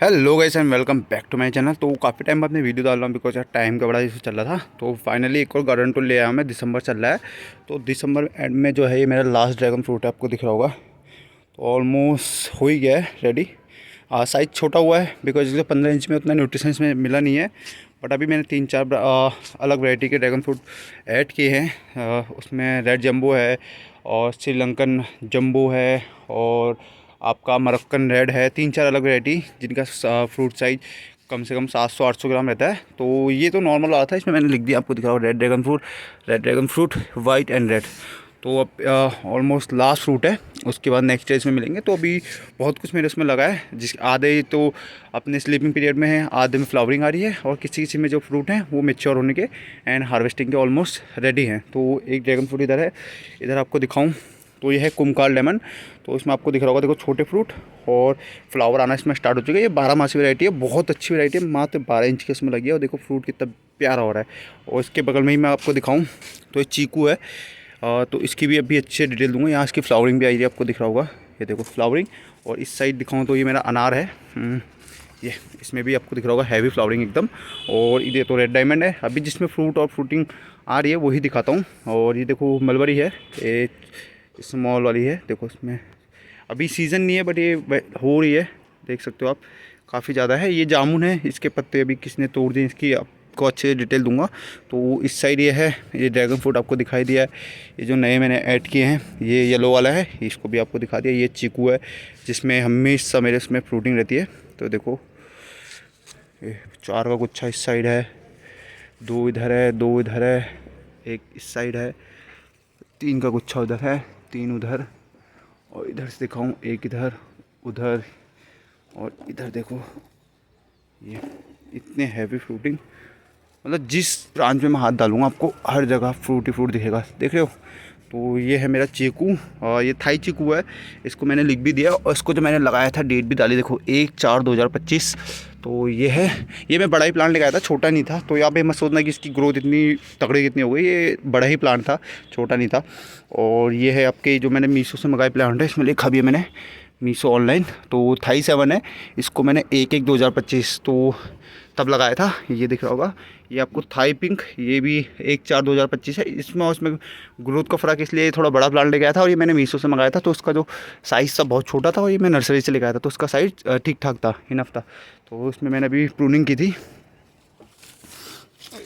Hello guys and welcome back to my channel. तो काफ़ी time बाद मैं वीडियो डाल रहा हूँ बिकॉज यार टाइम का बड़ा इशू चल रहा था। तो फाइनली एक और गार्डन टूर ले आया मैं। दिसंबर चल रहा है तो दिसंबर एंड में जो है ये मेरा लास्ट ड्रैगन फ्रूट है, आपको दिख रहा होगा। तो ऑलमोस्ट हो ही गया है रेडी। साइज़ छोटा हुआ है बिकॉज इसके 15 इंच में उतना न्यूट्रिशन इसमें मिला नहीं है। बट अभी मैंने 3-4 अलग वैरायटी के ड्रैगन फ्रूट ऐड किए हैं। उसमें रेड जम्बो है और श्रीलंकन जम्बो है और आपका मरक्कन रेड है। 3-4 अलग वैरायटी जिनका फ्रूट साइज़ कम से कम 700-800 ग्राम रहता है। तो ये तो नॉर्मल आता है, इसमें मैंने लिख दिया आपको दिखा रहा हूँ red dragon fruit white and red. तो अब ऑलमोस्ट लास्ट फ्रूट है, उसके बाद नेक्स्ट डे इसमें मिलेंगे। तो अभी बहुत कुछ मेरे उसमें लगा है, जिस आधे तो अपने स्लीपिंग पीरियड में है, आधे में फ्लावरिंग आ रही है और किसी किसी में जो फ्रूट हैं वो मेच्योर होने के एंड हार्वेस्टिंग के ऑलमोस्ट रेडी हैं। तो एक ड्रैगन फ्रूट इधर है, इधर आपको दिखाऊं तो ये है कुमकाल लेमन। तो इसमें आपको दिख रहा होगा, देखो छोटे फ्रूट और फ्लावर आना इसमें स्टार्ट हो चुका है। ये 12 मासी वैरायटी है, बहुत अच्छी वैरायटी है, मात्र 12 इंच के इसमें लगी है और देखो फ्रूट कितना प्यारा हो रहा है। और इसके बगल में ही मैं आपको दिखाऊं तो ये चीकू है। तो इसकी भी अभी अच्छे डिटेल दूंगा। यहाँ इसकी फ्लावरिंग भी आई है, आपको दिख रहा होगा, ये देखो फ्लावरिंग। और इस साइड दिखाऊं तो ये मेरा अनार है। ये इसमें भी आपको दिख रहा होगा हैवी फ्लावरिंग एकदम। और ये तो रेड डायमंड है। अभी जिसमें फ्रूट और फ्रूटिंग आ रही है वही दिखाता हूँ। और ये देखो मलबरी है, ये स्मॉल वाली है, देखो इसमें अभी सीज़न नहीं है बट ये हो रही है, देख सकते हो आप, काफ़ी ज़्यादा है। ये जामुन है, इसके पत्ते अभी किसने तोड़ दिए, इसकी आपको अच्छे से डिटेल दूंगा। तो इस साइड ये है, ये ड्रैगन फ्रूट आपको दिखाई दिया है। ये जो नए मैंने ऐड किए हैं ये येलो वाला है, इसको भी आपको दिखा दिया। ये चीकू है जिसमें हमेशा मेरे इसमें फ्रूटिंग रहती है। तो देखो ये 4 का गुच्छा इस साइड है, 2 इधर है, 2 इधर है, एक इस साइड है, 3 का गुच्छा उधर है, 3 उधर, और इधर से दिखाऊं एक इधर उधर और इधर देखो। ये इतने हैवी फ्रूटिंग, मतलब जिस ब्रांच में मैं हाथ डालूंगा आपको हर जगह फ्रूट ही फ्रूट दिखेगा, देख रहे हो। तो ये है मेरा चीकू और ये थाई चीकू है। इसको मैंने लिख भी दिया और इसको जो मैंने लगाया था डेट भी डाली, देखो 1/4/2025। तो ये है, ये मैं बड़ा ही प्लांट लेकर आया था, छोटा नहीं था। तो यहाँ पे मत सोचना कि इसकी ग्रोथ इतनी तगड़ी कितनी हो गई, ये बड़ा ही प्लांट था, छोटा नहीं था। और ये है आपके जो मैंने मीशो से मंगाए प्लांट है, इसमें लिखा भी है मैंने मीशो ऑनलाइन। तो थाई 7 है, इसको मैंने 1/1/2025 तो तब लगाया था। ये दिख रहा होगा, ये आपको थाई पिंक, ये भी 1/4/2025 है। इसमें और उसमें ग्रोथ का फ़र्क इसलिए थोड़ा बड़ा प्लांट लेके आया था और ये मैंने मीशो से मंगाया था। तो उसका जो साइज़ था बहुत छोटा था और ये मैं नर्सरी से लेके आया था, तो उसका साइज़ ठीक ठाक था, इनफ था। तो उसमें मैंने अभी प्रूनिंग की थी,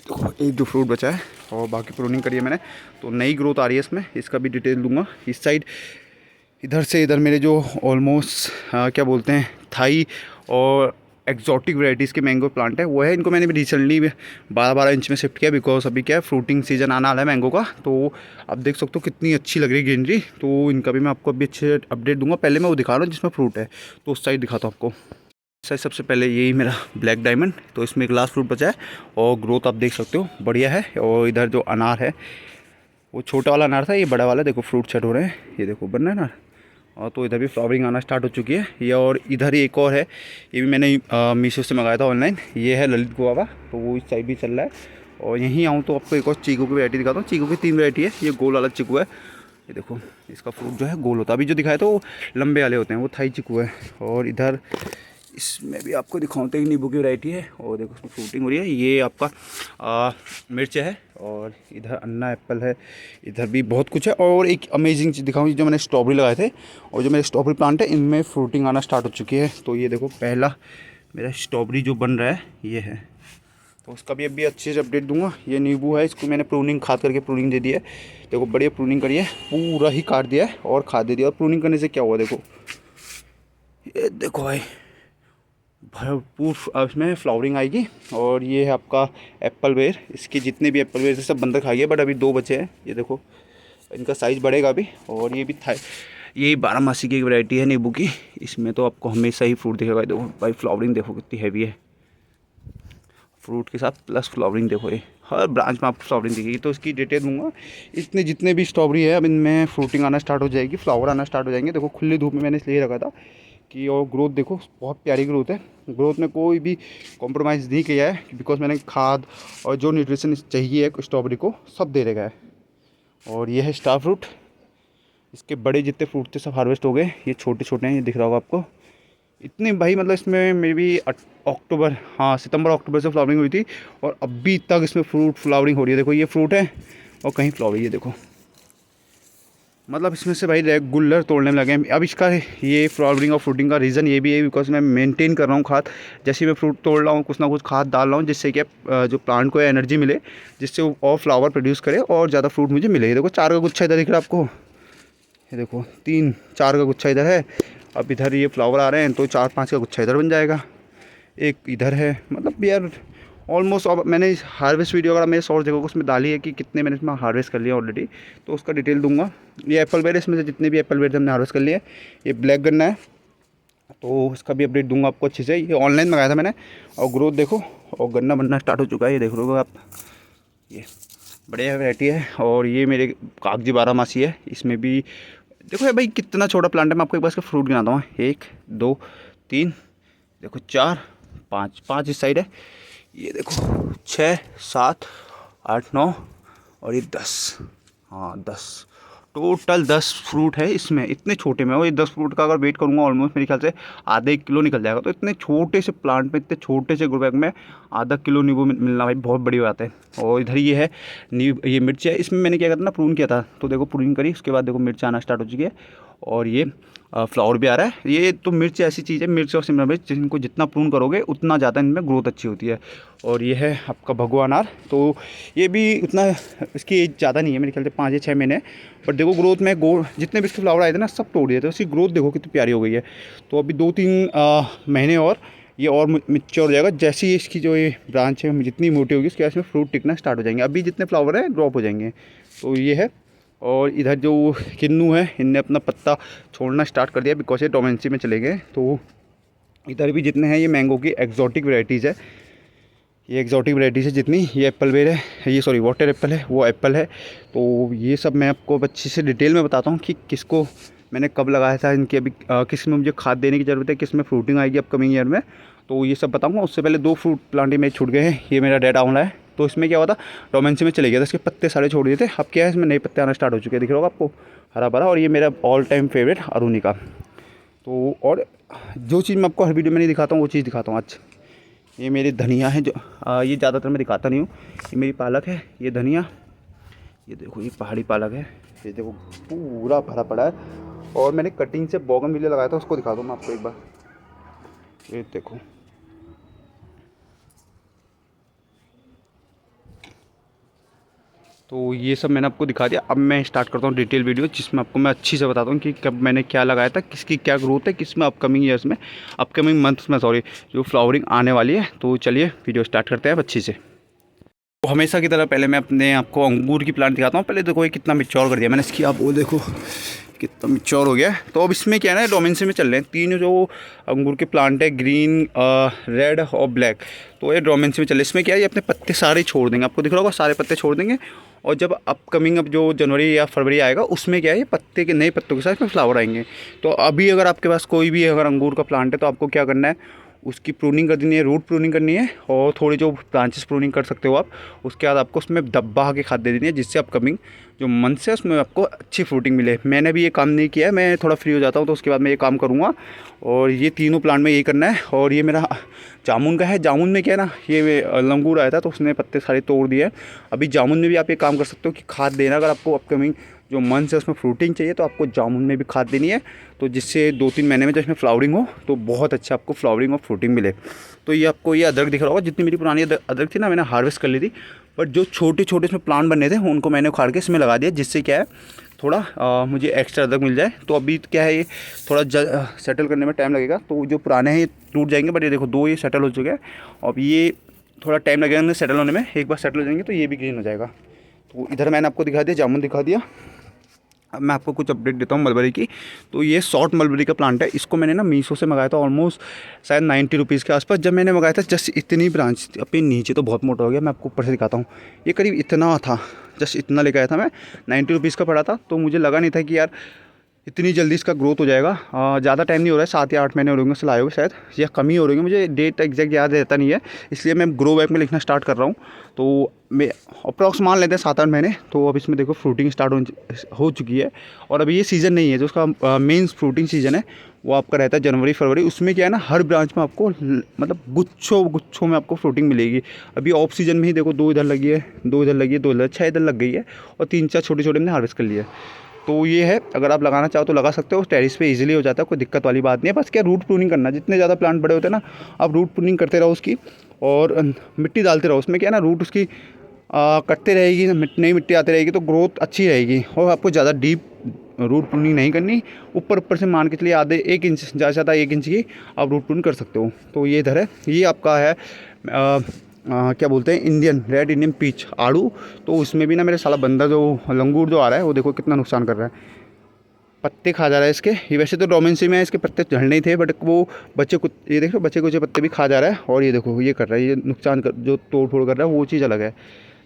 तो एक जो फ्रूट बचा है और बाकी प्रूनिंग करी है मैंने। तो नई ग्रोथ आ रही है इसमें, इसका भी डिटेल दूंगा। इस साइड इधर से इधर मेरे जो ऑलमोस्ट क्या बोलते हैं थाई और एक्जॉटिक वैराइटीज़ के मैंगो प्लांट है वो है। इनको मैंने भी रिसेंटली 12-12 इंच में शिफ्ट किया बिकॉज अभी क्या है फ्रूटिंग सीजन आना वाला है मैंगो का। तो आप देख सकते हो कितनी अच्छी लग रही है ग्रीनरी। तो इनका भी मैं आपको अभी अच्छे अपडेट दूंगा। पहले मैं वो दिखा रहा हूँ जिसमें फ्रूट है, तो उस साइड दिखाता हूँ आपको। साइड सबसे पहले यही मेरा ब्लैक डायमंड, तो इसमें एक लास्ट फ्रूट बचा है और ग्रोथ आप देख सकते हो बढ़िया है। और इधर जो अनार है वो छोटा वाला अनार था, ये बड़ा वाला देखो फ्रूट सेट हो रहे हैं, ये देखो बन रहा है अनार। और तो इधर भी फ्लावरिंग आना स्टार्ट हो चुकी है ये। और इधर ही एक और है, ये भी मैंने मीशो से मंगाया था ऑनलाइन, ये है ललित गुआवा। तो वो इस साइड भी चल रहा है। और यहीं आऊँ तो आपको एक और चीकू की वैरायटी दिखाता हूँ। चीकू की 3 वैरायटी है, ये गोल वाला चीकू है, ये देखो इसका फ्रूट जो है गोल होता है। अभी जो दिखाया तो वो लंबे वाले होते हैं, वो थाई चीकू है। और इधर इसमें भी आपको दिखाऊँ तो एक नींबू की वैरायटी है और देखो उसमें फ्रूटिंग हो रही है। ये आपका मिर्च है और इधर अन्ना एप्पल है, इधर भी बहुत कुछ है। और एक अमेजिंग चीज़ दिखाऊँ, जो मैंने स्ट्रॉबेरी लगाए थे और जो मेरे स्ट्रॉबेरी प्लांट है इनमें फ्रूटिंग आना स्टार्ट हो चुकी है। तो ये देखो पहला मेरा स्ट्रॉबेरी जो बन रहा है ये है, तो उसका भी अभी अच्छे से अपडेट दूंगा। ये नींबू है, इसको मैंने प्रूनिंग खाद करके प्रूनिंग दे दी है, देखो बढ़िया प्रूनिंग करी है, पूरा ही काट दिया है और खाद दे दिया। और प्रूनिंग करने से क्या हुआ देखो, ये देखो भाई भरपूर इसमें फ्लावरिंग आएगी। और ये है आपका एप्पल बेर, इसके जितने भी एप्पल बेर सब बंदर खा गया बट अभी 2 बचे हैं, ये देखो इनका साइज़ बढ़ेगा अभी। और ये भी था, ये 12 मासी की एक वैरायटी है नींबू की, इसमें तो आपको हमेशा ही फ्रूट दिखेगा। देखो भाई फ्लावरिंग देखो कितनी हैवी है, फ्रूट के साथ प्लस फ्लावरिंग देखो, ये हर ब्रांच में आपको फ्लावरिंग दिखेगी। तो इसकी डिटेल दूंगा। इतने जितने भी स्ट्रॉबेरी है अब इनमें फ्रूटिंग आना स्टार्ट हो जाएगी, फ्लावर आना स्टार्ट हो जाएंगे। देखो खुली धूप में मैंने इसलिए रखा था कि, और ग्रोथ देखो बहुत प्यारी ग्रोथ है, ग्रोथ में कोई भी कॉम्प्रोमाइज़ नहीं किया है बिकॉज मैंने खाद और जो न्यूट्रिशन चाहिए स्ट्रॉबेरी को सब दे रखा है। और ये है स्टार फ्रूट, इसके बड़े जितने फ्रूट थे सब हार्वेस्ट हो गए, ये छोटे छोटे हैं, ये दिख रहा होगा आपको, इतनी भाई मतलब इसमें मे बी अक्टूबर, हाँ सितंबर अक्टूबर से फ्लावरिंग हुई थी और अभी तक इसमें फ्रूट फ्लावरिंग हो रही है। देखो ये फ्रूट है और कहीं फ्लावरिंग है देखो, मतलब इसमें से भाई रेगुलर तोड़ने में लगे हैं। अब इसका ये फ्लावरिंग और फ्रूटिंग का रीज़न ये भी है बिकॉज मैं मेंटेन कर रहा हूँ खाद। जैसे मैं फ्रूट तोड़ रहा हूँ कुछ ना कुछ खाद डाल रहा हूँ जिससे कि जो प्लांट को एनर्जी मिले, जिससे वो और फ्लावर प्रोड्यूस करे और ज़्यादा फ्रूट मुझे मिले। ये देखो 4 का गुच्छा इधर दिख रहा है आपको, ये देखो 3-4 का गुच्छा इधर है। अब इधर ये फ्लावर आ रहे हैं तो 4-5 का गुच्छा इधर बन जाएगा, एक इधर है। मतलब यार ऑलमोस्ट, अब मैंने हार्वेस्ट वीडियो अगर मेरे शॉर्ट्स देखोगे उसमें डाली है कि कितने मैंने इसमें हार्वेस्ट कर लिया ऑलरेडी, तो उसका डिटेल दूंगा। ये एप्पल बेर, इसमें से जितने भी एप्पल बेर हमने हार्वेस्ट कर लिए। ये ब्लैक गन्ना है तो उसका भी अपडेट दूंगा आपको अच्छे से। ये ऑनलाइन मंगाया था मैंने और ग्रोथ देखो और गन्ना बनना स्टार्ट हो चुका है, ये देख लो आप, ये बढ़िया वैरायटी है। और ये मेरे कागजी 12 मासी है, इसमें भी देखो भाई कितना छोटा प्लांट है। मैं आपको एक बार इसका फ्रूट गिनाता हूँ, 1 2 3 देखो 4 5 इस साइड है, ये देखो 6 7 8 9 और ये 10, हाँ 10, टोटल 10 फ्रूट है इसमें। इतने छोटे में, और ये 10 फ्रूट का अगर वेट करूँगा ऑलमोस्ट मेरे ख्याल से आधा 1 किलो निकल जाएगा। तो इतने छोटे से प्लांट में, इतने छोटे से ग्रो बैग में आधा किलो नींबू मिलना भाई बहुत बड़ी बात है। और इधर ये है ये मिर्च है, इसमें मैंने क्या किया था ना, प्रून किया था तो देखो प्रूनिंग करी, उसके बाद देखो मिर्च आना स्टार्ट हो चुकी है और ये फ्लावर भी आ रहा है। ये तो मिर्च ऐसी चीज़ है, मिर्च और शिमला मिर्च जिनको जितना प्रून करोगे उतना ज़्यादा इनमें ग्रोथ अच्छी होती है। और ये है आपका भगवा अनार, तो ये भी उतना, इसकी एज ज़्यादा नहीं है मेरे ख्याल से 5 या 6 महीने, बट देखो ग्रोथ में जितने भी इसके फ्लावर आए थे ना सब तोड़ दिए थे, उसकी ग्रोथ देखो कितनी प्यारी हो गई है। तो अभी 2-3 महीने और ये और मिच्योर हो जाएगा। जैसे ही इसकी जो ये ब्रांच है जितनी मोटी होगी उसके बाद इसमें फ्रूट टिकना स्टार्ट हो जाएंगे। अभी जितने फ्लावर हैं ड्रॉप हो जाएंगे। तो ये है। और इधर जो किन्नू है इनने अपना पत्ता छोड़ना स्टार्ट कर दिया बिकॉज ये डोमेंसी में चले गए। तो इधर भी जितने हैं ये मैंगो की एक्जॉटिक वैरायटीज़ है, ये एक्जॉटिक वैरायटीज़ है जितनी। ये एप्पल बेर है, ये सॉरी वाटर एप्पल है, वो एप्पल है। तो ये सब मैं आपको अच्छे से डिटेल में बताता हूँ कि किसको मैंने कब लगाया था, इनकी अभी किस में मुझे खाद देने की ज़रूरत है, किस में फ्रूटिंग आएगी अपकमिंग ईयर में, तो ये सब बताऊँगा। उससे पहले 2 फ्रूट प्लांट ही मेरे छूट गए हैं। ये मेरा रेड आंवला है, तो इसमें क्या हुआ था, डोमेंसी में चले गया था, इसके पत्ते सारे छोड़ दिए थे। अब क्या है इसमें नए पत्ते आना स्टार्ट हो चुके हैं, दिख रहा होगा आपको हरा भरा। और ये मेरा ऑल टाइम फेवरेट अरुणिका। तो और जो चीज़ मैं आपको हर वीडियो में नहीं दिखाता हूँ वो चीज़ दिखाता हूँ आज। ये मेरी धनिया है जो ये ज़्यादातर मैं दिखाता नहीं हूँ। ये मेरी पालक है, ये धनिया, ये देखो ये पहाड़ी पालक है, ये देखो पूरा भरा पड़ा है। और मैंने कटिंग से बोगनविलिया लगाया था, उसको दिखा दूँ मैं आपको एक बार, ये देखो। तो ये सब मैंने आपको दिखा दिया। अब मैं स्टार्ट करता हूँ डिटेल वीडियो जिसमें आपको मैं अच्छी से बताता हूँ कि कब मैंने क्या लगाया था, किसकी क्या ग्रोथ है, किस में अपकमिंग ईयर्स में, अपकमिंग मंथ्स में सॉरी, जो फ्लावरिंग आने वाली है। तो चलिए वीडियो स्टार्ट करते हैं अच्छी से। तो हमेशा की तरह पहले मैं अपने आपको अंगूर की प्लांट दिखाता हूँ। पहले देखो ये कितना मैच्योर कर दिया मैंने इसकी, आप वो देखो कितना मैच्योर हो गया है। तो अब इसमें क्या है ना, डोमेंसी में चल रहे हैं 3 जो अंगूर के प्लांट है, ग्रीन रेड और ब्लैक। तो ये डोमेंसी में चल रहे हैं। इसमें क्या है, ये अपने पत्ते सारे छोड़ देंगे, आपको दिख रहा होगा सारे पत्ते छोड़ देंगे। और जब अपकमिंग अब जो जनवरी या फरवरी आएगा उसमें क्या है, ये पत्ते के नए पत्तों के साथ इसमें फ्लावर आएंगे। तो अभी अगर आपके पास कोई भी अगर अंगूर का प्लांट है तो आपको क्या करना है, उसकी प्रूनिंग कर देनी है, रूट प्रूनिंग करनी है और थोड़ी जो ब्रांचेस प्रूनिंग कर सकते हो आप। उसके बाद आपको उसमें दबा के खाद दे देनी है जिससे अपकमिंग जो मंथ्स है उसमें आपको अच्छी फ्रूटिंग मिले। मैंने भी ये काम नहीं किया है, मैं थोड़ा फ्री हो जाता हूँ तो उसके बाद मैं ये काम करूँगा। और ये तीनों प्लांट में यही करना है। और ये मेरा जामुन का है, जामुन में क्या है ना, ये लंगूर आया था तो उसने पत्ते सारे तोड़ दिए। अभी जामुन में भी आप ये काम कर सकते हो कि खाद देना, अगर आपको अपकमिंग जो मंथ्स है उसमें फ्रूटिंग चाहिए तो आपको जामुन में भी खाद देनी है। तो जिससे 2-3 महीने में जब इसमें फ्लावरिंग हो तो बहुत अच्छा आपको फ्लावरिंग और फ्रूटिंग मिले। तो ये आपको ये अदरक दिख रहा होगा, जितनी मेरी पुरानी अदरक थी ना मैंने हार्वेस्ट कर ली थी, बट जो छोटे छोटे इसमें प्लांट बनने थे उनको मैंने उखाड़ के इसमें लगा दिया, जिससे क्या है थोड़ा मुझे एक्स्ट्रा अदरक मिल जाए। तो अभी क्या है ये थोड़ा सेटल करने में टाइम लगेगा, तो जो पुराने हैं ये टूट जाएंगे, बट ये देखो 2 ये सेटल हो चुके हैं। अब ये थोड़ा टाइम लगेगा इन्हें सेटल होने में, एक बार सेटल हो जाएंगे तो ये भी ग्रीन हो जाएगा। तो इधर मैंने आपको दिखा दिया, जामुन दिखा दिया। अब मैं आपको कुछ अपडेट देता हूँ मलबरी की। तो ये शॉर्ट मलबरी का प्लांट है, इसको मैंने ना मीशो से मंगाया था ऑलमोस्ट शायद 90 रुपीज़ के आसपास। जब मैंने मंगाया था जस्ट इतनी ब्रांच थी, अपने नीचे तो बहुत मोटा हो गया, मैं आपको ऊपर से दिखाता हूँ। ये करीब इतना था, जस्ट इतना लेकर आया था मैं, 90 रुपीज़ का पड़ा था। तो मुझे लगा नहीं था कि यार इतनी जल्दी इसका ग्रोथ हो जाएगा। ज़्यादा टाइम नहीं हो रहा है, 7 या 8 महीने हो रहे होंगे लाए हुए शायद, या कम ही हो रहे होंगे, मुझे डेट एग्जैक्ट याद रहता नहीं है, इसलिए मैं ग्रो बैग में लिखना स्टार्ट कर रहा हूँ। तो मैं अप्रॉक्स मान लेते हैं 7-8 महीने। तो अब इसमें देखो फ्रूटिंग स्टार्ट हो चुकी है। और अभी ये सीज़न नहीं है, जो उसका मेन फ्रूटिंग सीज़न है वो आपका रहता है जनवरी फरवरी। उसमें क्या है ना, हर ब्रांच में आपको मतलब गुच्छों गुच्छों में आपको फ्रूटिंग मिलेगी। अभी ऑफ सीज़न में ही देखो 2 इधर लगी है, 2 इधर लगी है, 2 इधर, 6 इधर लग गई है, और 3-4 छोटे छोटे हमने हार्वेस्ट कर लिए है। तो ये है, अगर आप लगाना चाहो तो लगा सकते हो, टेरिस पे इजीली हो जाता है, कोई दिक्कत वाली बात नहीं है। बस क्या रूट प्रूनिंग करना, जितने ज़्यादा प्लांट बड़े होते हैं ना, आप रूट प्रूनिंग करते रहो उसकी, और मिट्टी डालते रहो उसमें। क्या है ना, रूट उसकी कटते रहेगी, नई मिट्टी आती रहेगी, तो ग्रोथ अच्छी रहेगी। और आपको ज़्यादा डीप रूट प्रूनिंग नहीं करनी, ऊपर ऊपर से मान के चलिए आधे 1 इंच, ज़्यादा से ज़्यादा 1 इंच की आप रूट प्रूनिंग कर सकते हो। तो ये इधर है, ये आपका है क्या बोलते हैं, रेड इंडियन पीच आड़ू। तो उसमें भी ना मेरे साला बंदा जो लंगूर जो आ रहा है, वो देखो कितना नुकसान कर रहा है, पत्ते खा जा रहा है इसके। ये वैसे तो डोमेंसी में है, इसके पत्ते झड़ने ही थे, बट वो बच्चे कुछ, ये देखो बच्चे कुछ पत्ते भी खा जा रहा है। और ये देखो ये कर रहा है, ये नुकसान कर, जो तोड़ फोड़ कर रहा है वो चीज़ अलग है।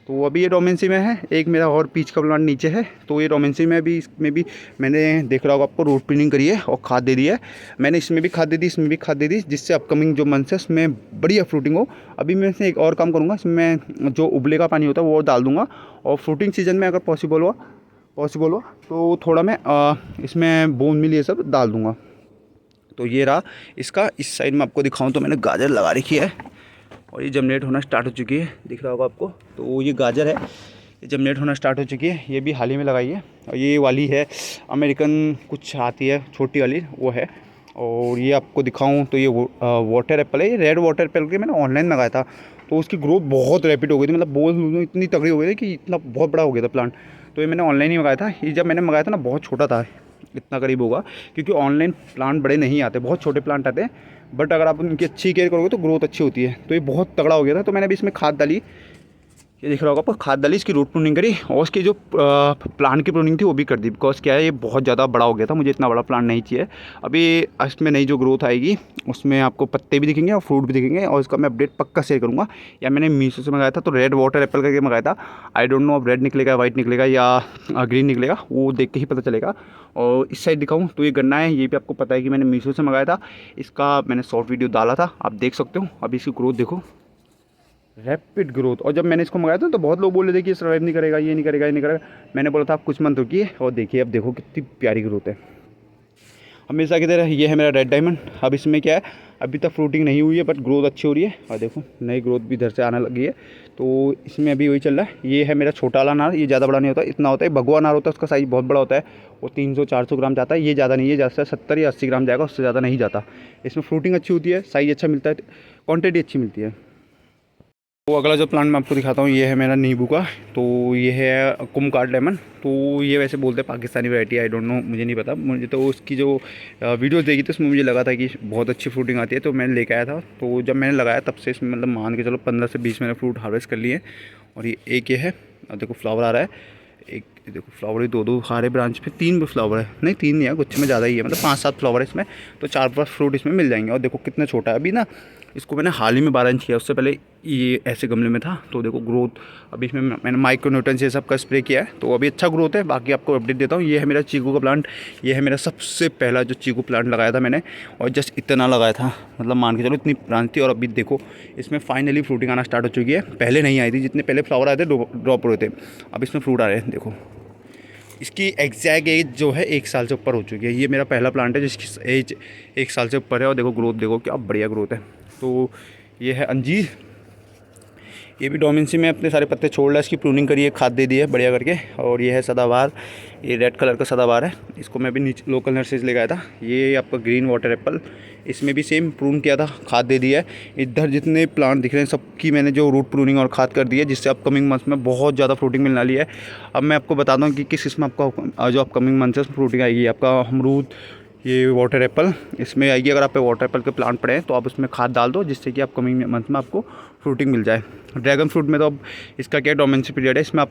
तो अभी ये डोमेंसी में है। एक मेरा और पीच का प्लांट नीचे है, तो ये डोमेंसी में भी, इसमें भी मैंने देख रहा होगा आपको रूट प्रूनिंग करी है और खाद दे दी है। मैंने इसमें भी खाद दे दी, इसमें भी खाद दे दी, जिससे अपकमिंग जो मंथ्स है उसमें बढ़िया फ्रूटिंग हो। अभी मैं इसमें एक और काम करूँगा, इसमें जो उबले का पानी होता है वो डाल दूँगा, और फ्रूटिंग सीजन में अगर पॉसिबल हो तो थोड़ा मैं इसमें बोन मिल ये सब डाल दूँगा। तो ये रहा इसका। इस साइड में आपको दिखाऊं तो मैंने गाजर लगा रखी है, और ये जर्मिनेट होना स्टार्ट हो चुकी है, दिख रहा होगा आपको। तो ये गाजर है, ये जर्मिनेट होना स्टार्ट हो चुकी है, ये भी हाल ही में लगाई है। और ये वाली है अमेरिकन कुछ आती है छोटी वाली, वो है। और ये आपको दिखाऊं तो ये वाटर एप्पल है, ये रेड वाटर एप्पल के मैंने ऑनलाइन मंगाया था। तो उसकी ग्रोथ बहुत रैपिड हो गई थी, मतलब बोल इतनी तगड़ी हो गई थी कि इतना बहुत बड़ा हो गया था प्लांट। तो ये मैंने ऑनलाइन ही मंगाया था। ये जब मैंने मंगाया था ना, बहुत छोटा था, इतना करीब होगा, क्योंकि ऑनलाइन प्लांट बड़े नहीं आते, बहुत छोटे प्लांट आते हैं। बट अगर आप उनकी अच्छी केयर करोगे तो ग्रोथ अच्छी होती है। तो ये बहुत तगड़ा हो गया था। तो मैंने अभी इसमें खाद डाली, ये दिख रहा होगा आपको, खाद डाली, इसकी रूट प्रूनिंग करी, और इसकी जो प्लांट की प्रूनिंग थी वो भी कर दी। बिकॉज क्या है, ये बहुत ज़्यादा बड़ा हो गया था, मुझे इतना बड़ा प्लांट नहीं चाहिए। अभी इसमें नई जो ग्रोथ आएगी उसमें आपको पत्ते भी दिखेंगे और फ्रूट भी दिखेंगे, और इसका मैं अपडेट पक्का शेयर करूँगा। या मैंने मीशो से मंगाया था, तो रेड वाटर एप्पल करके मंगाया था। आई डोंट नो अब रेड निकलेगा, वाइट निकलेगा या ग्रीन निकलेगा, वो देख के ही पता चलेगा। और इस साइड दिखाऊँ तो ये गन्ना है, ये भी आपको पता है कि मैंने मीशो से मंगाया था। इसका मैंने शॉर्ट वीडियो डाला था, आप देख सकते हो। अभी इसकी ग्रोथ देखो, रैपिड ग्रोथ। और जब मैंने इसको मंगाया था तो बहुत लोग बोल रहे थे कि सर्वाइव नहीं करेगा, ये नहीं करेगा, ये नहीं करेगा। मैंने बोला था आप कुछ मंथ रुकिए, और देखिए अब देखो कितनी प्यारी ग्रोथ है। हमेशा की तरह ये है मेरा रेड डायमंड। अब इसमें क्या है, अभी तक फ्रूटिंग नहीं हुई है, बट ग्रोथ अच्छी हो रही है, और देखो नई ग्रोथ भी इधर से आने लगी है। तो इसमें अभी वही चल रहा है। ये है मेरा छोटा वाला अनार, ये ज़्यादा बड़ा नहीं होता, इतना होता है। भगवा अनार होता है, उसका साइज़ बहुत बड़ा होता है, वो 300-400 ग्राम जाता है। ये ज़्यादा नहीं है, ज़्यादा 70 या 80 ग्राम जाएगा, उससे ज़्यादा नहीं जाता। इसमें फ्रूटिंग अच्छी होती है, साइज़ अच्छा मिलता है, क्वान्टिटी अच्छी मिलती है। तो अगला जो प्लांट मैं आपको दिखाता हूँ, ये है मेरा नींबू का। तो ये है कुमकाट लेमन। तो ये वैसे बोलते हैं Pakistani variety, I don't know, मुझे नहीं पता। मुझे तो उसकी जो वीडियोस देखी थी उसमें मुझे लगा था कि बहुत अच्छी फ्रूटिंग आती है, तो मैंने लेके आया था। तो जब मैंने लगाया तब से इसमें मतलब मान के चलो 15 से 20 मैंने फ्रूट हार्वेस्ट कर लिए। और ये एक ये है, देखो फ्लावर आ रहा है, एक देखो फ्लावर ही 2-2 सारे ब्रांच पे 3 फ्लावर है, नहीं 3 नहीं है, गुच्छे में ज़्यादा ही है, मतलब 5-7 फ्लावर है इसमें। तो 4-5 फ्रूट इसमें मिल जाएंगे। और देखो कितना छोटा है अभी ना, इसको मैंने हाल ही में 12 इंच किया, उससे पहले ये ऐसे गमले में था। तो देखो ग्रोथ अभी इसमें मैंने माइक्रो न्यूट्रंस ये सब का स्प्रे किया है, तो अभी अच्छा ग्रोथ है। बाकी आपको अपडेट देता हूँ। ये है मेरा चीकू का प्लांट, ये है मेरा सबसे पहला जो चीकू प्लांट लगाया था मैंने, और जस्ट इतना लगाया था, मतलब मान के चलो इतनी ब्रांच थी। और अभी देखो इसमें फाइनली फ्रूटिंग आना स्टार्ट हो चुकी है। पहले नहीं आई थी, जितने पहले फ्लावर आए थे ड्रॉप हो रहे थे, अब इसमें फ्रूट आ रहे हैं। देखो इसकी एग्जैक्ट एज जो है 1 साल से ऊपर हो चुकी है। ये मेरा पहला प्लांट है जिसकी एज 1 साल से ऊपर है, और देखो ग्रोथ देखो क्या बढ़िया ग्रोथ है। तो ये है अंजीर, ये भी डोमेंसी में अपने सारे पत्ते छोड़ रहा है, इसकी प्रूनिंग करी है, खाद दे दी है बढ़िया करके। और ये है सदाबहार, ये रेड कलर का सदाबहार है, इसको मैं भी नीचे लोकल नर्सरी से ले गया था। ये आपका ग्रीन वाटर एप्पल, इसमें भी सेम प्रून किया था, खाद दे दी है। इधर जितने प्लांट दिख रहे हैं सबकी मैंने जो रूट प्रूनिंग और खाद कर दी है, जिससे अपकमिंग मंथ में बहुत ज़्यादा फ्रूटिंग मिलने वाली है। अब मैं आपको बता दूँ कि किस किस्म आपका जो अपकमिंग मंथ है उसमें फ्रूटिंग आएगी। आपका अमरूद, ये वाटर एप्पल इसमें आएगी। अगर आप पे वाटर एप्पल के प्लांट पड़े हैं तो आप उसमें खाद डाल दो, जिससे कि आप कमिंग मंथ में आपको फ्रूटिंग मिल जाए। ड्रैगन फ्रूट में तो अब इसका क्या डोमेंसी पीरियड है, इसमें आप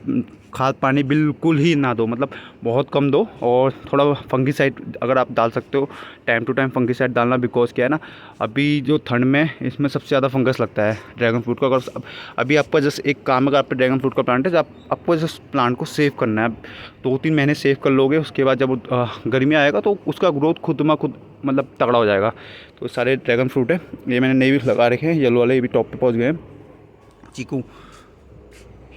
खाद पानी बिल्कुल ही ना दो, मतलब बहुत कम दो। और थोड़ा फंगीसाइड अगर आप डाल सकते हो टाइम टू टाइम फंगीसाइड डालना, बिकॉज क्या है ना, अभी जो ठंड में इसमें सबसे ज़्यादा फंगस लगता है ड्रैगन फ्रूट को। अगर अभी आपका जस्ट एक काम, अगर आप ड्रैगन फ्रूट का प्लांट है, जब आपको जस्ट प्लांट को सेव करना है, 2-3 महीने सेव कर लोगे, उसके बाद जब गर्मी आएगा तो उसका ग्रोथ खुद में खुद मतलब तगड़ा हो जाएगा। तो सारे ड्रैगन फ्रूट है, ये मैंने नए भी लगा रखे हैं, येलो वाले, ये भी टॉप पे पहुंच गए हैं। चीकू,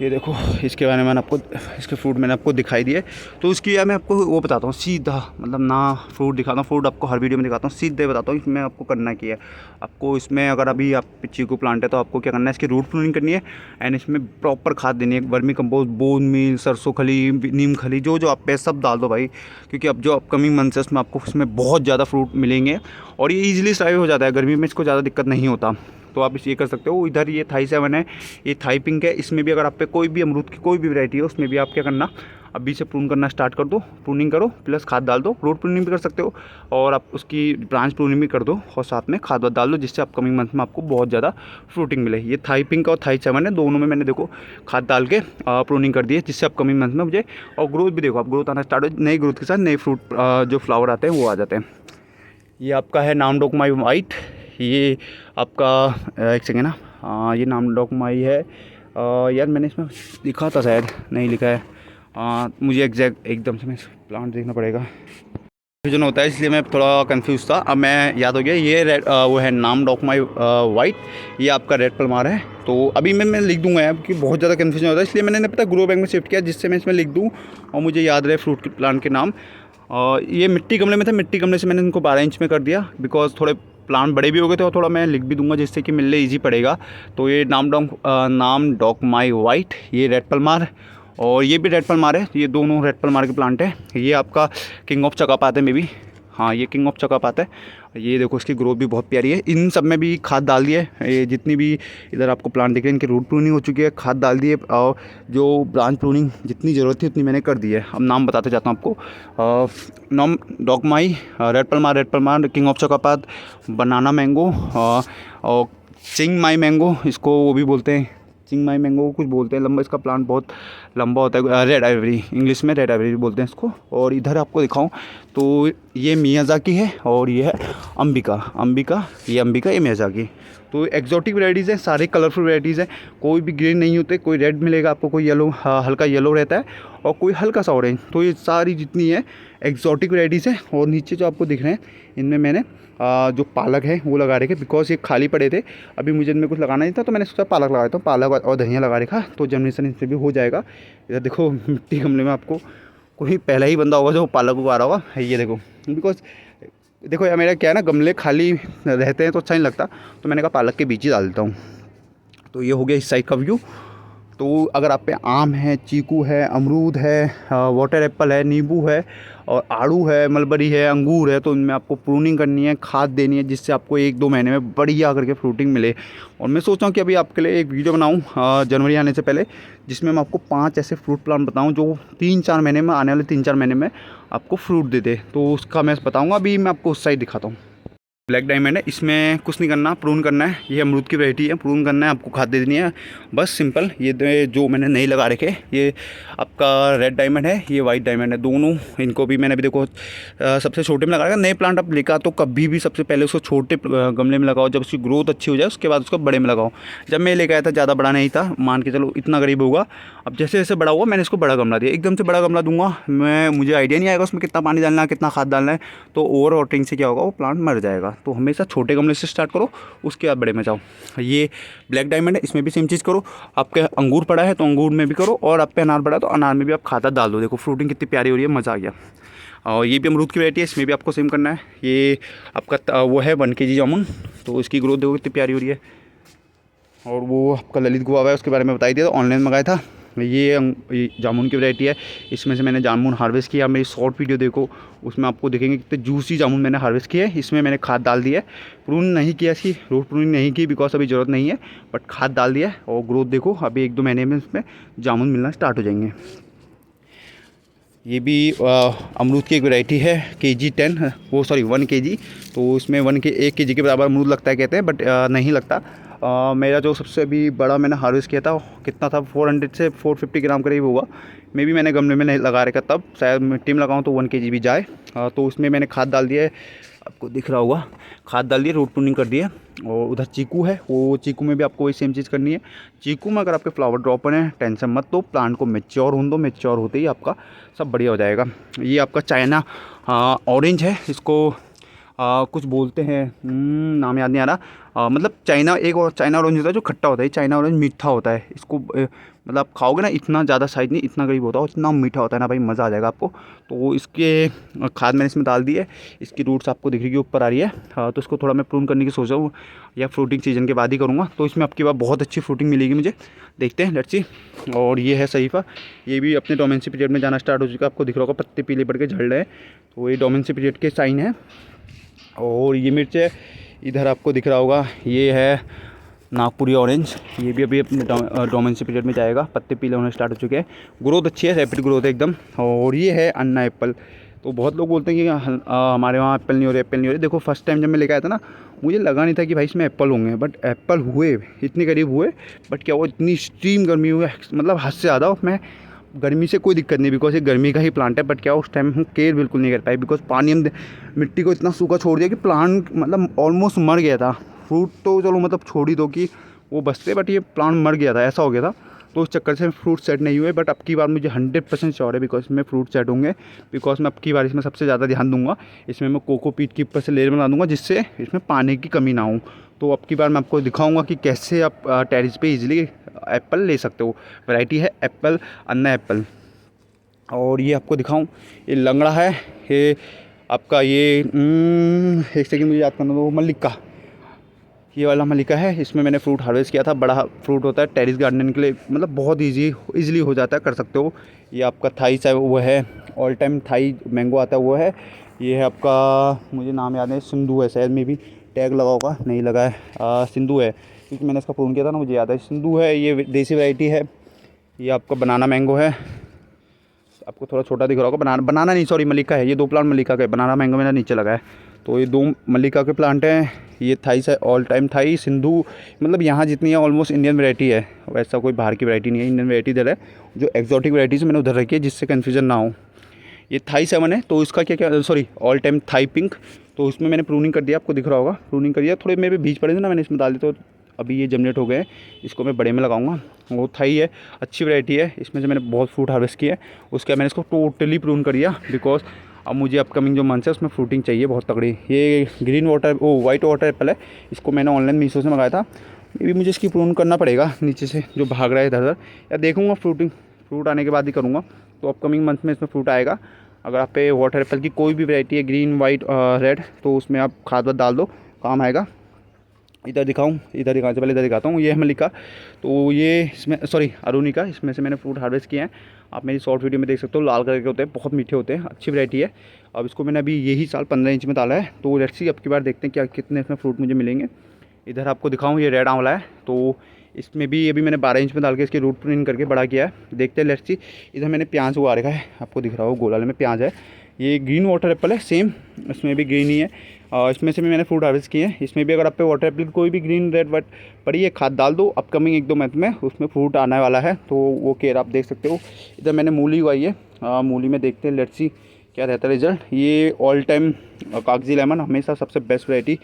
ये देखो, इसके बारे में मैंने आपको, इसके फ्रूट मैंने आपको दिखाई दिए। तो उसकी यार मैं आपको वो बताता हूँ सीधा, मतलब ना फ्रूट दिखाता हूँ, फ्रूट आपको हर वीडियो में दिखाता हूँ, सीधे बताता हूँ इसमें आपको करना क्या है। आपको इसमें अगर अभी आप चीकू प्लांट है तो आपको क्या करना है, इसकी रूट प्रूनिंग करनी है एंड इसमें प्रॉपर खाद देनी है। वर्मी कंपोस्ट, बोन मील, सरसों खली, नीम खली, जो जो आप पे सब डाल दो भाई, क्योंकि अब जो अपकमिंग मंथ्स है उसमें आपको इसमें बहुत ज़्यादा फ्रूट मिलेंगे और ये ईजिली सर्वाइव हो जाता है। गर्मी में इसको ज़्यादा दिक्कत नहीं होता, तो आप ये कर सकते हो। इधर ये थाई 7 है, ये थाई पिंक है, इसमें भी अगर आप पे कोई भी अमरूद की कोई भी वैरायटी है उसमें भी आप क्या करना, अभी से प्रून करना स्टार्ट कर दो, प्रूनिंग करो प्लस खाद डाल दो। रूट प्रूनिंग भी कर सकते हो और आप उसकी ब्रांच प्रूनिंग भी कर दो और साथ में खाद वाद डाल दो, जिससे अपकमिंग मंथ में आपको बहुत ज़्यादा फ्रूटिंग मिले। ये थाई पिंक और थाई 7 है, दोनों में मैंने देखो खाद डाल के प्रूनिंग कर दी है, जिससे अपकमिंग मंथ में मुझे और ग्रोथ भी देखो, आप ग्रोथ आना स्टार्ट हो, नई ग्रोथ के साथ नए फ्रूट जो फ्लावर आते हैं वो आ जाते हैं। ये आपका है नामडोकमाई वाइट, ये आपका एक सेकेंड ना, ये नामडोकमाई है। यार मैंने इसमें लिखा था, शायद नहीं लिखा है, मुझे एग्जैक्ट एकदम से मैं प्लांट देखना पड़ेगा, कंफ्यूजन होता है इसलिए मैं थोड़ा कंफ्यूज था। अब मैं याद हो गया, ये रेड वो है नामडोकमाई वाइट, ये आपका रेड पलमार है। तो अभी मैं लिख दूंगा यार, क्योंकि बहुत ज़्यादा कंफ्यूजन होता है, इसलिए मैंने पता ग्रो बैग में शिफ्ट किया, जिससे मैं इसमें लिख दूँ और मुझे याद रहे फ्रूट के प्लांट के नाम। ये मिट्टी गमले में था, मिट्टी गमले से मैंने इनको 12 इंच में कर दिया, बिकॉज थोड़े प्लांट बड़े भी हो गए थे और थोड़ा मैं लिख भी दूंगा जिससे कि मिलने ईजी पड़ेगा। तो ये नामडोकमाई वाइट, ये रेड पलमार और ये भी रेड पलमार है, ये दोनों रेड पलमार के प्लांट है। ये आपका किंग ऑफ चकापात है, मे बी, हाँ ये किंग ऑफ चकापात है। ये देखो इसकी ग्रोथ भी बहुत प्यारी है। इन सब में भी खाद डाल दिए, ये जितनी भी इधर आपको प्लांट दिख रहे हैं इनकी रूट प्रूनिंग हो चुकी है, खाद डाल दिए और जो ब्रांच प्रूनिंग जितनी ज़रूरत थी उतनी मैंने कर दी है। अब नाम बताते जाता हूँ आपको, Nam Dok Mai, red palmer, king of चकापात, बनाना मैंगो और चिंग माई मैंगो, इसको वो भी बोलते हैं, चिंग माई मैंगो कुछ बोलते हैं, लंबा इसका प्लांट बहुत लंबा होता है। रेड आइवरी, इंग्लिश में रेड आइवरी बोलते हैं इसको। और इधर आपको दिखाऊं तो ये मियाज़ाकी है और ये है अंबिका, ये मियाज़ाकी। तो एक्जॉटिक वैराइटीज़ हैं, सारे कलरफुल वैराइटीज़ हैं, कोई भी ग्रीन नहीं होते, कोई रेड मिलेगा आपको, कोई येलो, हल्का येलो रहता है और कोई हल्का सा ऑरेंज। तो ये सारी जितनी है एक्जॉटिक वैराइटीज़ है। और नीचे जो आपको दिख रहे हैं इनमें मैंने जो पालक है वो लगा रखे, बिकॉज ये खाली पड़े थे, अभी मुझे इनमें कुछ लगाना नहीं था तो मैंने सोचा पालक लगा देता हूँ, पालक और धनिया लगा रखा, तो जनरेशन इनसे भी हो जाएगा। इधर देखो मिट्टी गमले में आपको कोई पहला ही बंदा होगा जो पालक उगा रहा होगा, ये देखो। बिकॉज देखो यार मेरा क्या है ना, गमले खाली रहते हैं तो अच्छा नहीं लगता, तो मैंने कहा पालक के बीज ही डाल देता हूँ। तो ये हो गया इस साइड का व्यू। तो अगर आप पे आम है, चीकू है, अमरूद है, वाटर एप्पल है, नींबू है और आड़ू है, मलबरी है, अंगूर है, तो इनमें आपको प्रूनिंग करनी है, खाद देनी है, जिससे आपको 1-2 महीने में बढ़िया करके फ्रूटिंग मिले। और मैं सोच रहा हूँ कि अभी आपके लिए एक वीडियो बनाऊँ जनवरी आने से पहले, जिसमें मैं आपको 5 ऐसे फ्रूट प्लांट बताऊँ जो 3-4 महीने में, आने वाले 3-4 महीने में आपको फ्रूट दे दे। तो उसका मैं बताऊँगा, अभी मैं आपको उस साइड दिखाता हूँ। ब्लैक डायमंड है, इसमें कुछ नहीं करना, प्रून करना है। ये अमरूद की वैरायटी है, प्रून करना है, आपको खाद दे देनी है, बस सिंपल। ये जो मैंने नहीं लगा रखे, ये आपका रेड डायमंड है, ये वाइट डायमंड है, दोनों इनको भी मैंने अभी देखो सबसे छोटे में लगा रखा। नए प्लांट आप लेकर तो कभी भी सबसे पहले उसको छोटे गमले में लगाओ, जब उसकी ग्रोथ अच्छी हो जाए उसके बाद उसको बड़े में लगाओ। जब मैं लेकर आया था ज़्यादा बड़ा नहीं था, मान के चलो इतना करीब होगा। अब जैसे जैसे बड़ा हुआ मैंने इसको बड़ा गमला दिया, एकदम से बड़ा गमला दूंगा मुझे आइडिया नहीं आएगा उसमें कितना पानी डालना है, कितना खाद डालना है, तो ओवर वाटरिंग से क्या होगा, वो प्लांट मर जाएगा। तो हमेशा छोटे गमले से स्टार्ट करो, उसके बाद बड़े में जाओ। ये ब्लैक डायमंड है, इसमें भी सेम चीज़ करो। आपके अंगूर पड़ा है तो अंगूर में भी करो, और आप पे अनार पड़ा है तो अनार में भी आप खाद डाल दो। देखो फ्रूटिंग कितनी प्यारी हो रही है, मज़ा आ गया। और ये भी अमरूद की वैरायटी है, इसमें भी आपको सेम करना है। ये आपका वो है 1 kg जामुन, तो इसकी ग्रोथ देखो कितनी प्यारी हो रही है। और वो आपका ललित गुआवा है, उसके बारे में बताई दिया, तो ऑनलाइन मंगाया था। ये जामुन की वैरायटी है, इसमें से मैंने जामुन हार्वेस्ट किया। मेरी शॉर्ट वीडियो देखो, उसमें आपको देखेंगे कितने जूसी जामुन मैंने हार्वेस्ट किए। इसमें मैंने खाद डाल दी है, प्रून नहीं किया, इसकी रूट प्रूनिंग नहीं की बिकॉज अभी ज़रूरत नहीं है, बट खाद डाल दिया है। और ग्रोथ देखो, अभी 1-2 महीने में इसमें जामुन मिलना स्टार्ट हो जाएंगे। ये भी अमरूद की एक वैरायटी है, KG10, वो सॉरी 1 kg। तो इसमें 1 kg के बराबर अमरूद लगता है कहते हैं, बट नहीं लगता। मेरा जो सबसे अभी बड़ा मैंने हार्वेस्ट किया था कितना था, 400 से 450 ग्राम करीब होगा। मे भी मैंने गमले में नहीं लगा रखा, तब शायद मिट्टी में लगाऊँ तो 1 kg भी जाए। तो उसमें मैंने खाद डाल दिया है, आपको दिख रहा होगा, खाद डाल दिए, रूट प्रूनिंग कर दिया। और उधर चीकू है, वो चीकू में भी आपको वही सेम चीज़ करनी है। चीकू में अगर आपके फ्लावर ड्रॉपर हैं, टेंशन मत लो, प्लांट को मैच्योर होने दो, मैच्योर होते ही आपका सब बढ़िया हो जाएगा। ये आपका चाइना ऑरेंज है, इसको कुछ बोलते हैं, नाम याद नहीं आ रहा। मतलब चाइना, एक और चाइना ऑरेंज होता है जो खट्टा होता है, चाइना ऑरेंज मीठा होता है। इसको मतलब आप खाओगे ना, इतना ज़्यादा साइज नहीं, इतना करीब होता है, इतना मीठा होता है ना भाई, मज़ा आ जाएगा आपको। तो इसके खाद मैंने इसमें डाल दी है। इसकी रूट्स आपको दिख रही है ऊपर आ रही है। तो इसको थोड़ा मैं प्रून करने की सोच रहा हूँ, या फ्रूटिंग सीजन के बाद ही करूँगा। तो इसमें आपकी बार बहुत अच्छी फ्रूटिंग मिलेगी मुझे, देखते हैं, लेट्स सी। और ये है सहीफा, ये भी अपने डोमेंसी पीरियड में जाना स्टार्ट हो चुका है। आपको दिख रहा होगा पत्ते पीले पड़ के झड़ रहे हैं, तो ये डोमेंसी पीरियड के साइन है। और ये मिर्च है, इधर आपको दिख रहा होगा, ये है नागपुरी ऑरेंज, ये भी अभी अपने डोमेंसी पीरियड में जाएगा। पत्ते पीले होने स्टार्ट हो चुके हैं, ग्रोथ अच्छी है, रैपिड ग्रोथ है एकदम। और ये है अन्ना एप्पल। तो बहुत लोग बोलते हैं कि हमारे वहाँ एप्पल नहीं हो रहे, एप्पल नहीं हो रहे। देखो फर्स्ट टाइम जब मैं लेकर आया था ना, मुझे लगा नहीं था कि भाई इसमें एप्पल होंगे, बट एप्पल हुए, इतने करीब हुए। बट क्या वो इतनी एक्सट्रीम गर्मी हुई, मतलब हद से ज़्यादा। मैं गर्मी से कोई दिक्कत नहीं, बिकॉज ये गर्मी का ही प्लांट है। बट क्या उस टाइम हम केयर बिल्कुल नहीं कर पाए, बिकॉज पानी हम मिट्टी को इतना सूखा छोड़ दिया कि प्लांट मतलब ऑलमोस्ट मर गया था। फ्रूट तो चलो मतलब छोड़ ही दो कि वो बचते, बट ये प्लांट मर गया था, ऐसा हो गया था। तो उस चक्कर से फ्रूट सेट नहीं हुए। बट अब की बार मुझे 100% श्योर है, बिकॉज इसमें फ्रूट सेट होंगे। बिकॉज मैं अब की बार इसमें सबसे ज़्यादा ध्यान दूंगा, इसमें मैं कोकोपीट के ऊपर से लेयर बना दूंगा, जिससे इसमें पानी की कमी ना हो। तो अब की बार मैं आपको दिखाऊंगा कि कैसे आप टेरिस पे इजीली एप्पल ले सकते हो। वैरायटी है एप्पल, अन्ना एप्पल। और ये आपको दिखाऊं, ये लंगड़ा है, ये आपका ये एक सेकंड मुझे याद करना दो, मल्लिका, ये वाला मल्लिका है। इसमें मैंने फ्रूट हार्वेस्ट किया था, बड़ा फ्रूट होता है टेरिस गार्डन के लिए, मतलब बहुत ईजीली हो जाता है, कर सकते हो। ये आपका थाई है, वो है ऑल टाइम थाई मैंगो आता है, वो है। ये है आपका, मुझे नाम याद है, सिंधु है शायद, में भी टैग लगा होगा, नहीं लगा है, सिंधु है, क्योंकि मैंने इसका प्रून किया था ना, मुझे याद है, सिंधु है। ये देसी वैरायटी है। ये आपका बनाना मैंगो है, आपको थोड़ा छोटा दिख रहा होगा, बनाना नहीं सॉरी, मल्लिका है। ये 2 प्लांट मल्लिका के, बनाना मैंगो मेरा नीचे लगा है। तो ये 2 मल्लिका के प्लांट हैं। ये थाई से ऑल टाइम थाई, सिंधु, मतलब यहाँ जितनी है ऑलमोस्ट इंडियन वैरायटी है, वैसा कोई बाहर की वैरायटी नहीं है, इंडियन वैरायटी इधर है। जो एक्जॉटिक वैरायटीज़ मैंने उधर रखी है, जिससे कन्फ्यूजन ना हो। ये थाई 7 है, तो इसका क्या क्या sorry all time Thai pink. तो इसमें मैंने प्रूनिंग कर दिया, आपको दिख रहा होगा, प्रूनिंग कर दिया। थोड़े मेरे बीज पड़े थे ना, मैंने इसमें डाल दिए, तो अभी ये जमनेट हो गए। इसको मैं बड़े में लगाऊंगा। वो थाई है, अच्छी वैरायटी है, इसमें से मैंने बहुत फ्रूट हार्वेस्ट किया है। उसके बाद मैंने इसको टोटली प्रून कर दिया, बिकॉज अब मुझे अपकमिंग जो मंथ है उसमें फ्रूटिंग चाहिए बहुत तगड़ी। ये green water white water Apple है, इसको मैंने ऑनलाइन मीशो से मंगाया था। ये भी मुझे इसकी प्रून करना पड़ेगा, नीचे से जो भाग रहा है इधर उधर, या देखूँगा फ्रूट आने के बाद ही करूँगा। तो अपकमिंग मंथ में इसमें फ्रूट आएगा। अगर आप पे वाटर एप्पल की कोई भी वैरायटी है, ग्रीन वाइट रेड, तो उसमें आप खाद वाद डाल दो, काम आएगा। इधर दिखाऊं, इधर दिखाने से पहले इधर दिखाता हूँ। ये है मल्लिका, तो ये इसमें सॉरी अरुणिका, इसमें से मैंने फ्रूट हार्वेस्ट किए हैं। आप मेरी शॉर्ट वीडियो में देख सकते हो, लाल कलर के होते हैं, बहुत मीठे होते हैं, अच्छी वैरायटी है। अब इसको मैंने अभी यही साल 15 इंच में डाला है। तो लेट्स सी अब की बार देखते हैं क्या कितने इसमें फ्रूट मुझे मिलेंगे। इधर आपको दिखाऊँ, ये रेड आंवला है, तो इसमें भी अभी मैंने 12 इंच में डाल के इसके रूट प्रूनिंग करके बड़ा किया है। देखते हैं, लेट्स सी। इधर मैंने प्याज उगा रखा है, आपको दिख रहा हो, गोलाले में प्याज है। ये ग्रीन वाटर एप्पल है, सेम इसमें भी ग्रीन ही है। इसमें से भी मैंने फ्रूट हार्वेस्ट किए हैं। इसमें भी अगर आप पे वाटर एप्पल कोई भी ग्रीन रेड वट पड़ी है, खाद डाल दो, अपकमिंग 1-2 मंथ में उसमें फ्रूट आने वाला है। तो वो केयर आप देख सकते हो। इधर मैंने मूली उगाई है, मूली में देखते हैं, लेट्स सी क्या रहता है रिजल्ट। ये ऑल टाइम कागजी लेमन, हमेशा सबसे बेस्ट वैरायटी,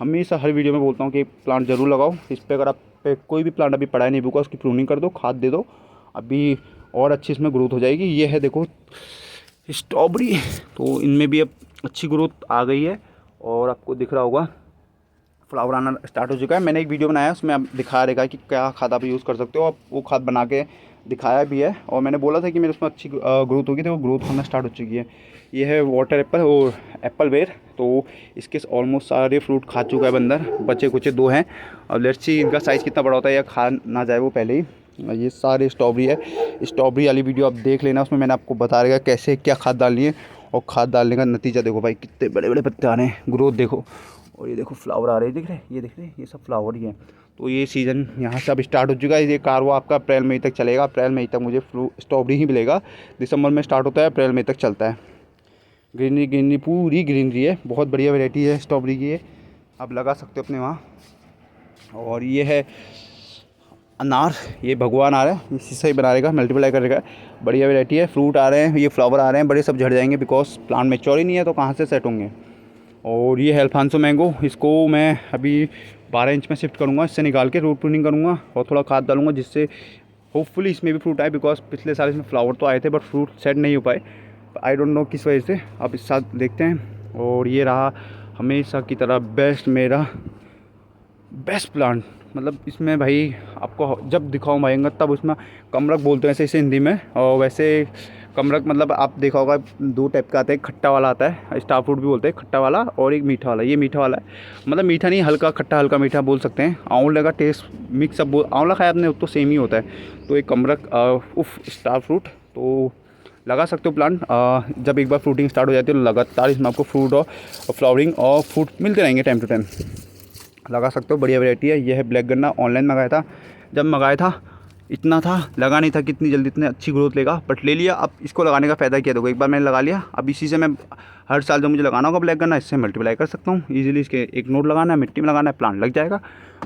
हमेशा हर वीडियो में बोलता हूँ कि प्लांट ज़रूर लगाओ। इस पर अगर आप पे कोई भी प्लांट अभी पड़ा नहीं बिका, उसकी प्रूनिंग कर दो, खाद दे दो, अभी और अच्छी इसमें ग्रोथ हो जाएगी। ये है देखो स्ट्रॉबेरी, तो इनमें भी अब अच्छी ग्रोथ आ गई है। और आपको दिख रहा होगा फ्लावर आना स्टार्ट हो चुका है। मैंने एक वीडियो बनाया, उसमें आप दिखा रहेगा कि क्या खाद आप यूज़ कर सकते हो। आप वो खाद बना के दिखाया भी है, और मैंने बोला था कि मेरे उसमें अच्छी ग्रोथ होगी, तो वो ग्रोथ होना स्टार्ट हो चुकी है। ये है वाटर एप्पल और एप्पल बेर, तो इसके ऑलमोस्ट सारे फ्रूट खा चुका है बंदर, बचे कुछ 2 हैं। अब लेट्स सी इनका साइज़ कितना बड़ा होता है या खा ना जाए वो पहले ही। ये सारे स्ट्रॉबेरी है, स्ट्रॉबेरी वाली वीडियो आप देख लेना, उसमें मैंने आपको बता रहेगा कैसे क्या खाद डालनी है। और खाद डालने का नतीजा देखो भाई, कितने बड़े बड़े पत्ते आ रहे हैं, ग्रोथ देखो, और ये देखो फ्लावर आ रहे हैं, दिख रहे हैं, ये दिख रहे हैं, ये सब फ्लावर ही हैं। तो ये सीज़न यहाँ से अब स्टार्ट हो चुका है। ये कार्गो आपका अप्रैल मई तक चलेगा। अप्रैल मई तक मुझे स्ट्रॉबेरी ही मिलेगा। दिसंबर में स्टार्ट होता है, अप्रैल मई तक चलता है। ग्रीनरी ग्रीनरी पूरी ग्रीनरी है, बहुत बढ़िया वैरायटी है स्ट्रॉबेरी की। ये आप लगा सकते हो अपने वहाँ। और ये है अनार, ये भगवा अनार है, इसी से ही बना रहेगा, मल्टीप्लाई करेगा। बढ़िया वैरायटी है। फ्रूट आ रहे हैं, ये फ्लावर आ रहे हैं, बड़े सब झड़ जाएंगे बिकॉज प्लांट मैच्योर ही नहीं है, तो कहाँ से सेट होंगे। और ये है अल्फांसो मैंगो, इसको मैं अभी 12 इंच में शिफ्ट करूँगा, इससे निकाल के रूट प्रूनिंग करूँगा और थोड़ा खाद डालूंगा, जिससे होपफुली इसमें भी फ्रूट आए। बिकॉज पिछले साल इसमें फ्लावर तो आए थे बट फ्रूट सेट नहीं हो पाए, आई डोंट नो किस वजह से। अब इस साल देखते हैं। और ये रहा हमेशा की तरह बेस्ट बेस्ट प्लांट, मतलब इसमें भाई आपको जब दिखाऊँ भाईंगा तब उसमें कमरक बोलते हैं इसे हिंदी में। और वैसे कमरक मतलब आप देखा होगा 2 टाइप का आता है, खट्टा वाला आता है, स्टार फ्रूट भी बोलते हैं, खट्टा वाला, और एक मीठा वाला। ये मीठा वाला है, मतलब मीठा नहीं, हल्का खट्टा हल्का मीठा बोल सकते हैं। आंवले का टेस्ट मिक्स अब आंवला खाया आपने तो सेम ही होता है। तो एक कमरक स्टार फ्रूट तो लगा सकते हो प्लांट। जब एक बार फ्रूटिंग स्टार्ट हो जाती है तो लगातार इसमें आपको फ्रूट और फ्लावरिंग और फ्रूट मिलते रहेंगे टाइम टू टाइम। लगा सकते हो, बढ़िया वैरायटी है। यह है ब्लैक गन्ना, ऑनलाइन मंगाया था। जब मंगाया था इतना था, लगा नहीं था कितनी जल्दी इतनी अच्छी ग्रोथ लेगा, बट ले लिया। अब इसको लगाने का फ़ायदा क्या, देखो एक बार मैंने लगा लिया, अब इसी से मैं हर साल जब मुझे लगाना होगा ब्लैक गन्ना, इससे मल्टीप्लाई कर सकता हूँ ईजिली। इसके एक नोट लगाना है, मिट्टी में लगाना है, प्लांट लग जाएगा।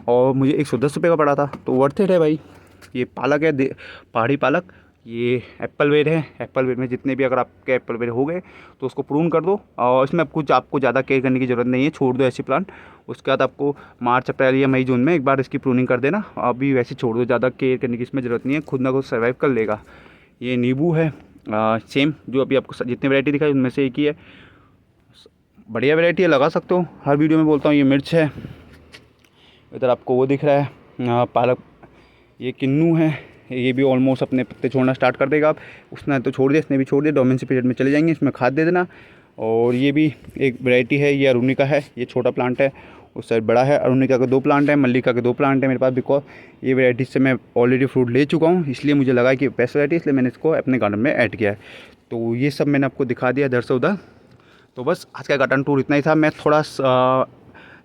और मुझे 110 रुपये का पड़ा था, तो वर्थ इट है भाई। ये पालक है, पहाड़ी पालक। ये एप्पल वेर है। एप्पल वेर में जितने भी अगर आपके एप्पल वेर हो गए तो उसको प्रून कर दो, और इसमें कुछ आपको ज़्यादा केयर करने की ज़रूरत नहीं है, छोड़ दो ऐसी प्लांट। उसके बाद आपको मार्च अप्रैल या मई जून में एक बार इसकी प्रूनिंग कर देना। अभी वैसे छोड़ दो, ज़्यादा केयर करने की इसमें ज़रूरत नहीं है, खुद ना खुद सर्वाइव कर लेगा। ये नींबू है, सेम जो अभी आपको जितनी वैरायटी दिखाई उनमें से एक ही है। बढ़िया वैरायटी है, लगा सकते हो, हर वीडियो में बोलता हूँ। ये मिर्च है, इधर आपको वो दिख रहा है पालक। ये किन्नू है, ये भी ऑलमोस्ट अपने पत्ते छोड़ना स्टार्ट कर देगा। अब उसने तो छोड़ दिया, इसने भी छोड़ दिया, डोमेंसी पीरियड में चले जाएंगे, इसमें खाद दे देना। और ये भी एक वैरायटी है, ये अरुणिका है, ये छोटा प्लांट है, उस साइड बड़ा है। अरुणिका के 2 प्लांट हैं, मल्लिका के 2 प्लांट हैं मेरे पास। बिकॉज ये वैरायटी से मैं ऑलरेडी फ्रूट ले चुका हूँ, इसलिए मुझे लगा कि बेस्ट वैरायटी, इसलिए मैंने इसको अपने गार्डन में ऐड किया है। तो ये सब मैंने आपको दिखा दिया इधर से उधर। तो बस आज का गार्डन टूर इतना ही था। मैं थोड़ा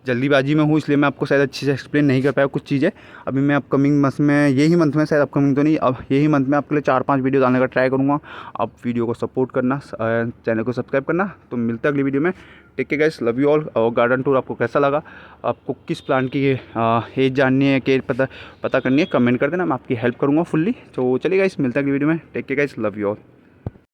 जल्दीबाजी में हूँ, इसलिए मैं आपको शायद अच्छी से एक्सप्लेन नहीं कर पाया कुछ चीज़ें। अभी मैं अपकमिंग मंथ में, यही मंथ में, शायद अपकमिंग तो नहीं, अब यही मंथ में आपके लिए 4-5 वीडियो डालने का ट्राई करूँगा। आप वीडियो को सपोर्ट करना, चैनल को सब्सक्राइब करना। तो मिलता है अगली वीडियो में। Take care guys, love you all. और गार्डन टूर आपको कैसा लगा, आपको किस प्लांट की एज जाननी है, केयर पता करनी है, कमेंट कर देना, मैं आपकी हेल्प करूँगा फुल्ली। तो चलिए गाइस, मिलता है अगली वीडियो में। Take care guys, love you all.